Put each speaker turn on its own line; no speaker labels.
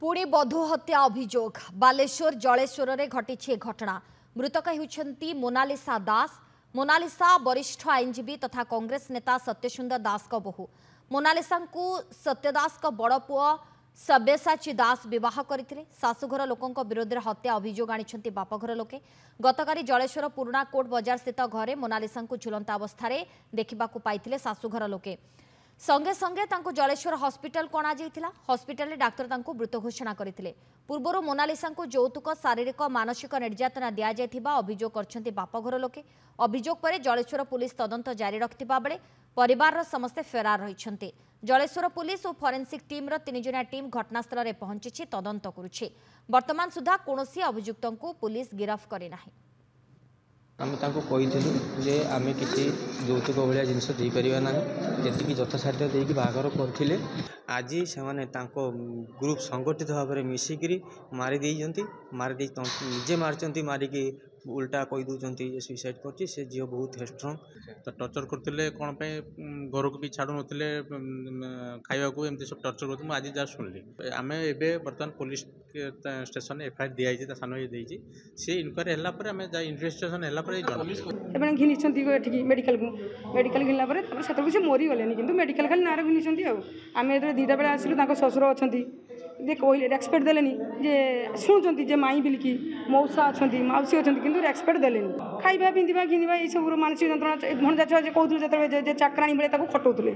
पुणे बधू हत्या अभियोग बालेश्वर जलेश्वर में घटी घटना मृतक होती मोनालिसा दास। मोनालिसा वरिष्ठ आईनजीवी तथा कांग्रेस नेता सत्यसुंदर दास का बहु। मोनालिसा को सत्यदास का बड़ पुआ सब्यसाची दास विवाह करते। शाशुघर लोकों विरोध में हत्या अभियोग आनी बापघर लोके। गतकाली जलेश्वर पुराणा कोर्ट बजार स्थित घरे मोनालिसा को झुलंता अवस्था देखा पाई शाशुघर लोके। संगे संगे तांको जलेश्वर हॉस्पिटल को अणाଯାଇଥିଲା। हॉस्पिटल डाक्तर तांको मृत घोषणा करथिले। पूर्वरु मोनालिसा को यौतुक शारीरिक मानसिक निर्यातना दिया जायथिबा अभियोग करछन्ती बापघर लोके। अभियोग पर जलेश्वर पुलिस तदंत जारी रखथिबा बेले परिवार समस्ते फेरार रहिछन्ती। जलेश्वर पुलिस और फोरेंसिक टीम रो 3 जणिया टीम घटनास्थल रे पहुंची तदंत करुछि। वर्तमान सुधा कोनोसी अभियुक्तों को पुलिस गिरफ्त करि नाही।
आम कही जे आम किसी यौतुक भाया जिनस देपर ना जी यथासाध्य देकी बाहर करते आज से ग्रुप संगठित भाव में मिसिकी मारिदे मारिदे निजे मार्च मारिकी उल्टा कही दूसरी सुइसाइड कर झी बहुत स्ट्रंग तो टर्चर करते कौन घर को भी छाड़ू नथिले खावा को एमती सब टर्चर करते आज जहाँ शुणिली आम ए बर्तमान पुलिस स्टेशन एफआईआर दिखाई सान ये सी इनक्वारी है आम इन्वेस्टिगेशन है
घिनी मेडिकल को मेडिकल घिनला से मरी गले कि मेडिकल खाली ना घिनी आम ये 2टा बेले आसलु शशुर अच्छा कहले रेस्पेक्ट देले जे शुणुंट जे माई बिल्की मौसा अच्छा मौसी अच्छा कि रेस्पेक्ट देले खाଇବା ପିନ୍ଧିବା ଘିନିବା ये सब मानसिक जंत्रणा भणजा छुआ कहते चाकराणी बेले खटौले।